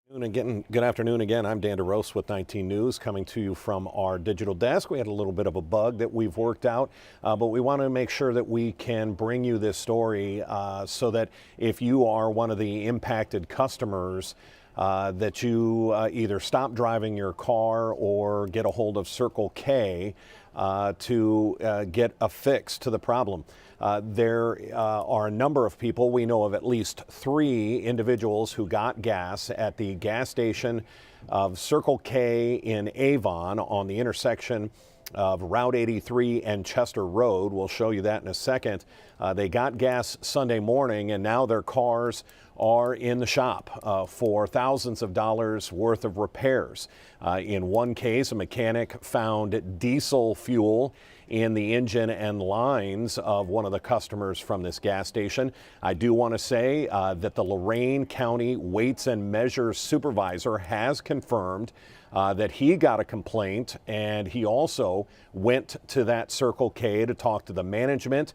Good afternoon again. I'm Dan DeRose with 19 News coming to you from our digital desk. We had a little bit of a bug that we've worked out, but we want to make sure that we can bring you this story so that if you are one of the impacted customers, that you either stop driving your car or get a hold of Circle K to get a fix to the problem. There are a number of people. We know of at least 3 individuals who got gas at the gas station of Circle K in Avon on the intersection of Route 83 and Chester Road. We'll show you that in a second. They got gas Sunday morning, and now their cars are in the shop for thousands of dollars worth of repairs. In one case, a mechanic found diesel fuel in the engine and lines of one of the customers from this gas station. I do want to say that the Lorain County Weights and Measures Supervisor has confirmed that he got a complaint, and he also went to that Circle K to talk to the management.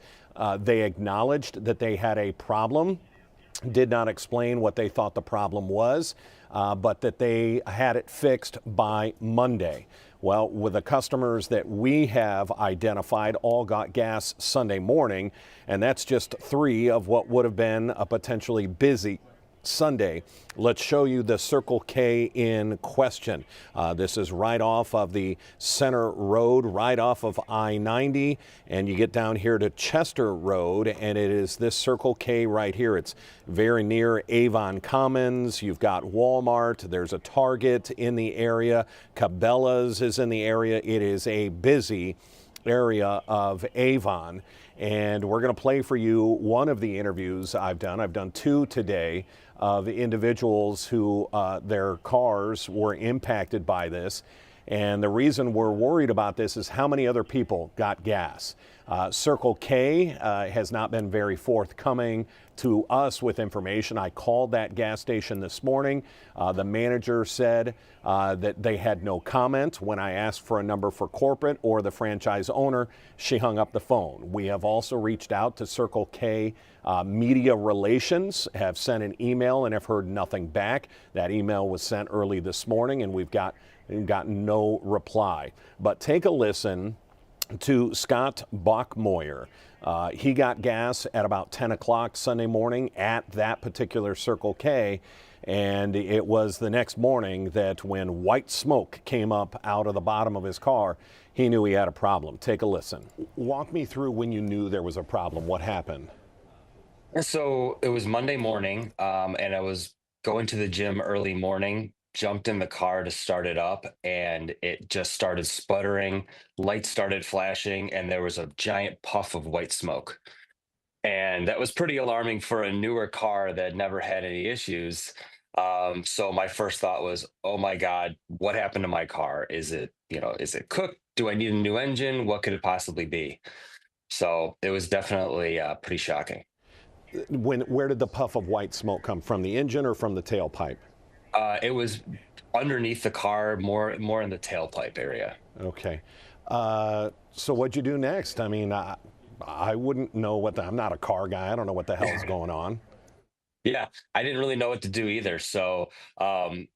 They acknowledged that they had a problem, did not explain what they thought the problem was, but that they had it fixed by Monday. Well, with the customers that we have identified, all got gas Sunday morning, and that's just 3 of what would have been a potentially busy Sunday. Let's show you the Circle K in question. This is right off of the Center Road, right off of I-90, and you get down here to Chester Road, and it is this Circle K right here. It's very near Avon Commons. You've got Walmart. There's a Target in the area. Cabela's is in the area. It is a busy area of Avon, and we're going to play for you one of the interviews I've done. I've done 2 today of individuals who their cars were impacted by this. And the reason we're worried about this is how many other people got gas. Circle K has not been very forthcoming to us with information. I called that gas station this morning. The manager said that they had no comment. When I asked for a number for corporate or the franchise owner, she hung up the phone. We have also reached out to Circle K Media Relations, have sent an email and have heard nothing back. That email was sent early this morning, and we've gotten no reply. But take a listen to Scott Bachmoyer. He got gas at about 10 o'clock Sunday morning at that particular Circle K, and it was the next morning that when white smoke came up out of the bottom of his car, he knew he had a problem. Take a listen. Walk me through when you knew there was a problem. What happened? So it was Monday morning, and I was going to the gym early morning, jumped in the car to start it up, and it just started sputtering. Lights started flashing, and there was a giant puff of white smoke. And that was pretty alarming for a newer car that never had any issues. So my first thought was, oh my God, what happened to my car? Is it cooked? Do I need a new engine? What could it possibly be? So it was definitely pretty shocking. Where did the puff of white smoke come from? The engine or from the tailpipe? It was underneath the car, more in the tailpipe area. Okay. So what'd you do next? I mean, I wouldn't know I'm not a car guy. I don't know what the hell's going on. Yeah, I didn't really know what to do either. So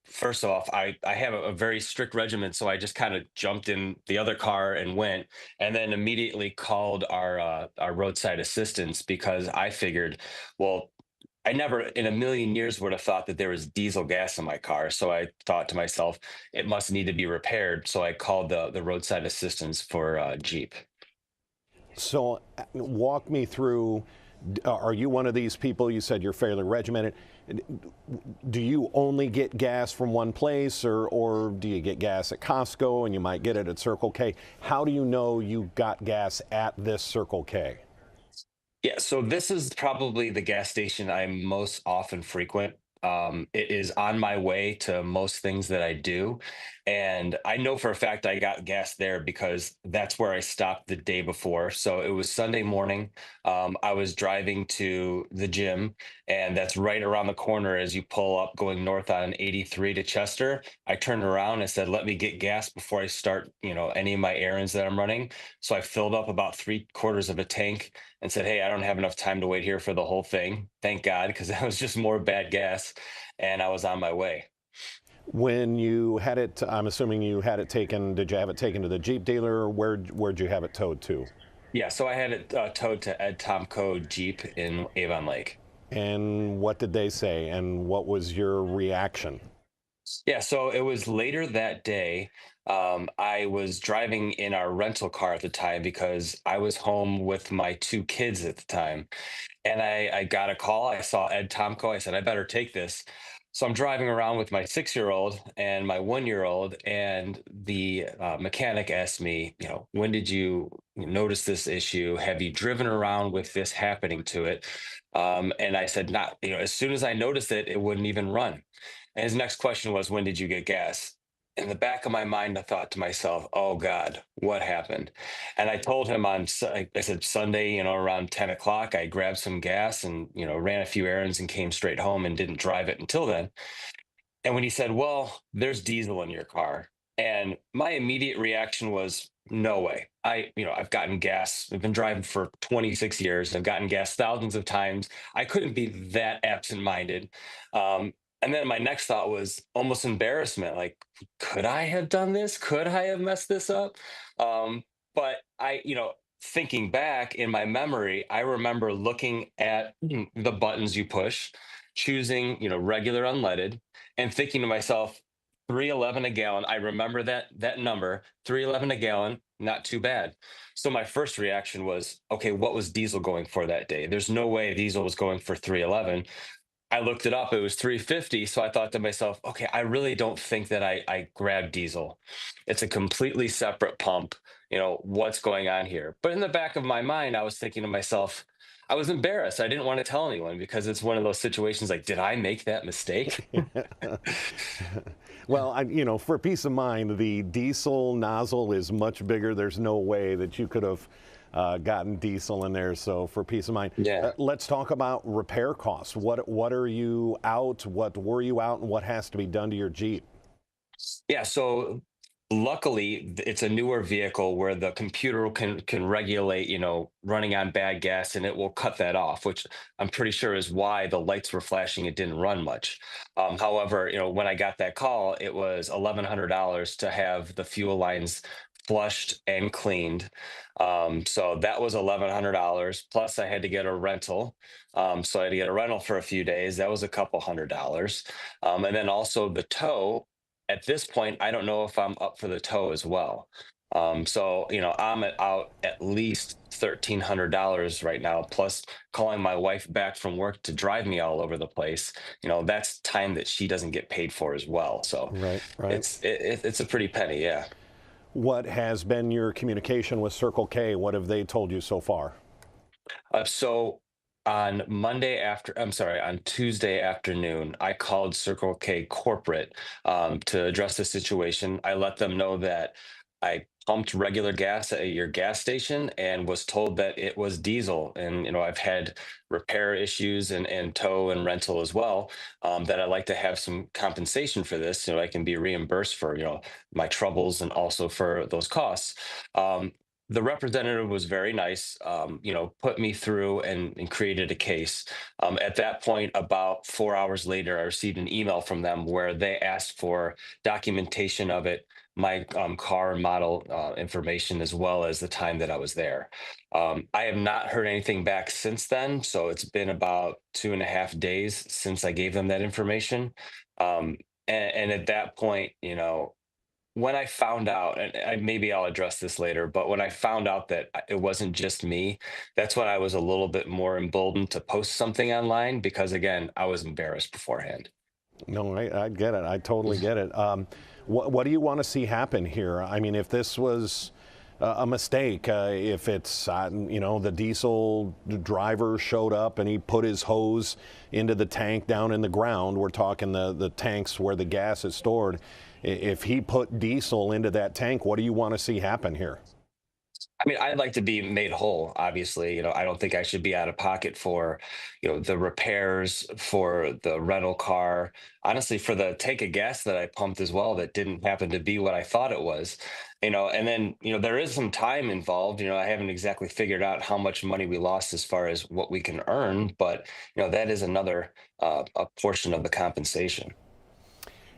first off, I have a very strict regimen, so I just kind of jumped in the other car and went, and then immediately called our roadside assistance because I figured, well, I never in a million years would have thought that there was diesel gas in my car. So I thought to myself, it must need to be repaired. So I called the roadside assistance for Jeep. So walk me through. Are you one of these people? You said you're fairly regimented. Do you only get gas from one place, or do you get gas at Costco and you might get it at Circle K? How do you know you got gas at this Circle K? Yeah, so this is probably the gas station I most often frequent. It is on my way to most things that I do. And I know for a fact I got gas there because that's where I stopped the day before. So it was Sunday morning. I was driving to the gym, and that's right around the corner as you pull up going north on 83 to Chester. I turned around and said, let me get gas before I start, any of my errands that I'm running. So I filled up about 3/4 of a tank and said, "Hey, I don't have enough time to wait here for the whole thing." Thank God, because that was just more bad gas, and I was on my way. When you had it, I'm assuming you had it taken. Did you have it taken to the Jeep dealer, or where'd you have it towed to? Yeah, so I had it towed to Ed Tomco Jeep in Avon Lake. And what did they say? And what was your reaction? Yeah, so it was later that day. I was driving in our rental car at the time because I was home with my two kids at the time. And I got a call. I saw Ed Tomko. I said, I better take this. So I'm driving around with my 6 year old and my 1 year old. And the mechanic asked me, when did you notice this issue? Have you driven around with this happening to it? And I said, not, as soon as I noticed it, it wouldn't even run. And his next question was, when did you get gas? In the back of my mind, I thought to myself, oh God, what happened? And I told him I said, Sunday, around 10 o'clock, I grabbed some gas and, ran a few errands and came straight home and didn't drive it until then. And when he said, well, there's diesel in your car. And my immediate reaction was, no way. I've gotten gas. I've been driving for 26 years. I've gotten gas thousands of times. I couldn't be that absent-minded. Um, and then my next thought was almost embarrassment. Like, could I have done this? Could I have messed this up? But thinking back in my memory, I remember looking at the buttons you push, choosing, regular unleaded, and thinking to myself, 311 a gallon. I remember that number, 311 a gallon, not too bad. So my first reaction was, okay, what was diesel going for that day? There's no way diesel was going for 311. I looked it up, it was 350. So I thought to myself, okay, I really don't think that I grabbed diesel. It's a completely separate pump. What's going on here? But in the back of my mind, I was thinking to myself, I was embarrassed. I didn't want to tell anyone because it's one of those situations like, did I make that mistake? Well, for peace of mind, the diesel nozzle is much bigger. There's no way that you could have gotten diesel in there. So, for peace of mind, Yeah. let's talk about repair costs. What are you out? What were you out? And what has to be done to your Jeep? Yeah, so luckily it's a newer vehicle where the computer can regulate, running on bad gas and it will cut that off, which I'm pretty sure is why the lights were flashing, it didn't run much. However, when I got that call, it was $1,100 to have the fuel lines flushed and cleaned. So that was $1,100 plus I had to get a rental. So I had to get a rental for a few days. That was a couple $100. And then also the tow. At this point, I don't know if I'm up for the tow as well. So out at least $1,300 right now, plus calling my wife back from work to drive me all over the place. That's time that she doesn't get paid for as well. So Right, right. it's a pretty penny, yeah. What has been your communication with Circle K? What have they told you so far? So on Tuesday afternoon, I called Circle K corporate to address the situation. I let them know that I pumped regular gas at your gas station and was told that it was diesel. And, I've had repair issues and tow and rental as well, that I'd like to have some compensation for this. I can be reimbursed for, my troubles and also for those costs. Um, the representative was very nice, put me through and created a case. At that point, about 4 hours later, I received an email from them where they asked for documentation of it, my car and model information, as well as the time that I was there. I have not heard anything back since then. So it's been about 2.5 days since I gave them that information. And at that point, when I found out, and maybe I'll address this later, but when I found out that it wasn't just me, that's when I was a little bit more emboldened to post something online because, again, I was embarrassed beforehand. No, I get it. I totally get it. What do you want to see happen here? I mean, if this was a mistake, if it's, the diesel driver showed up and he put his hose into the tank down in the ground, we're talking the tanks where the gas is stored. If he put diesel into that tank, what do you want to see happen here? I mean, I'd like to be made whole, obviously. I don't think I should be out of pocket for, the repairs, for the rental car, honestly, for the tank of gas that I pumped as well that didn't happen to be what I thought it was. And then, there is some time involved. I haven't exactly figured out how much money we lost as far as what we can earn, but, that is another a portion of the compensation.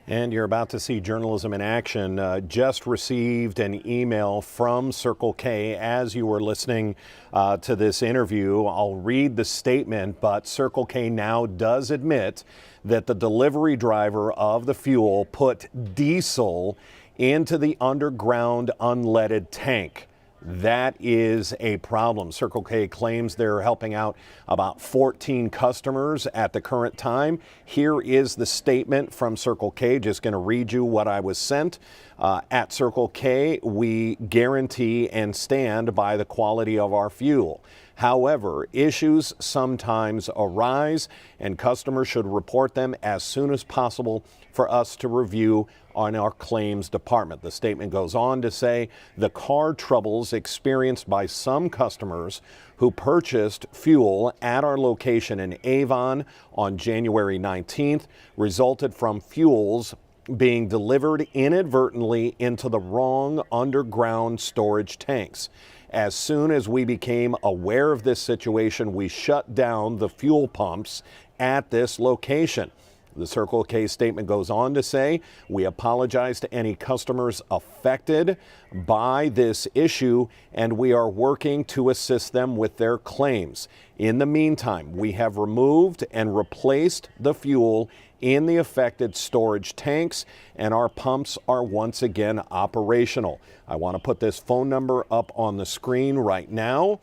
And you're about to see journalism in action. Just received an email from Circle K as you were listening to this interview. I'll read the statement, but Circle K now does admit that the delivery driver of the fuel put diesel into the underground unleaded tank. That is a problem. Circle K claims they're helping out about 14 customers at the current time. Here is the statement from Circle K. Just going to read you what I was sent. At Circle K, we guarantee and stand by the quality of our fuel. However, issues sometimes arise and customers should report them as soon as possible for us to review on our claims department. The statement goes on to say the car troubles experienced by some customers who purchased fuel at our location in Avon on January 19th resulted from fuels being delivered inadvertently into the wrong underground storage tanks. As soon as we became aware of this situation, we shut down the fuel pumps at this location. The Circle K statement goes on to say, we apologize to any customers affected by this issue, and we are working to assist them with their claims. In the meantime, we have removed and replaced the fuel in the affected storage tanks, and our pumps are once again operational. I want to put this phone number up on the screen right now.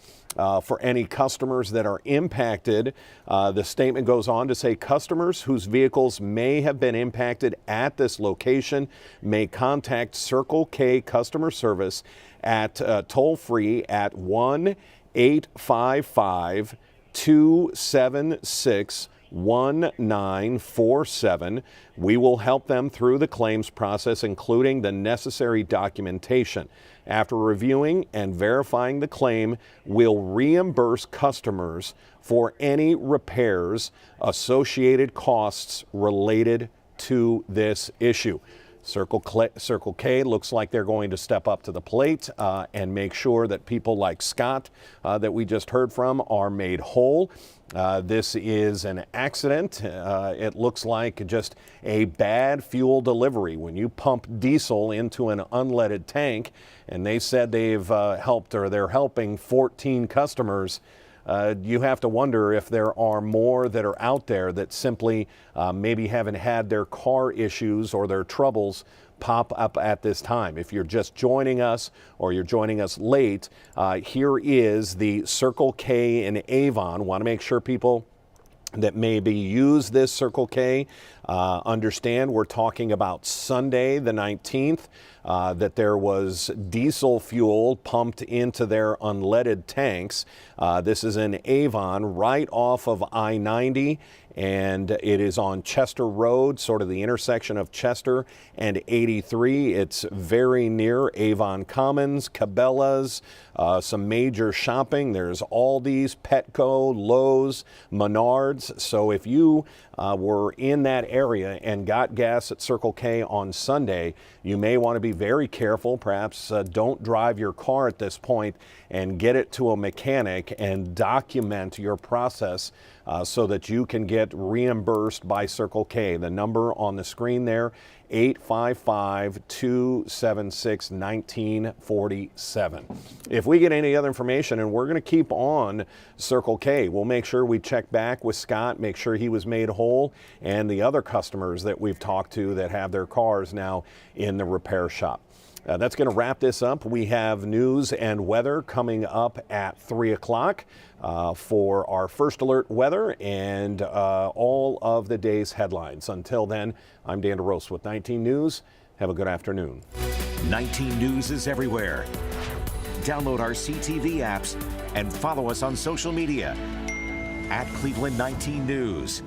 For any customers that are impacted, the statement goes on to say customers whose vehicles may have been impacted at this location may contact Circle K customer service at toll-free at 1-855-276-1947. We will help them through the claims process, including the necessary documentation. After reviewing and verifying the claim, we'll reimburse customers for any repairs, associated costs related to this issue. Circle K looks like they're going to step up to the plate and make sure that people like Scott that we just heard from are made whole. This is an accident. It looks like just a bad fuel delivery. When you pump diesel into an unleaded tank, and they said they've helped or they're helping 14 customers, you have to wonder if there are more that are out there that simply maybe haven't had their car issues or their troubles pop up at this time. If you're just joining us or you're joining us late, here is the Circle K in Avon. Want to make sure people that maybe use this Circle K understand we're talking about Sunday the 19th, that there was diesel fuel pumped into their unleaded tanks. This is in Avon, right off of I-90, and it is on Chester Road, sort of the intersection of Chester and 83. It's very near Avon Commons, Cabela's, some major shopping. There's Aldi's, Petco, Lowe's, Menards. So if you were in that area and got gas at Circle K on Sunday, you may want to be very careful. Perhaps don't drive your car at this point and get it to a mechanic and document your process so that you can get reimbursed by Circle K. The number on the screen there, 855-276-1947. If we get any other information, and we're going to keep on Circle K, we'll make sure we check back with Scott, make sure he was made whole, and the other customers that we've talked to that have their cars now in the repair shop. That's going to wrap this up. We have news and weather coming up at 3 o'clock for our first alert weather and all of the day's headlines. Until then, I'm Dan DeRose with 19 News. Have a good afternoon. 19 News is everywhere. Download our CTV apps and follow us on social media at Cleveland 19 News.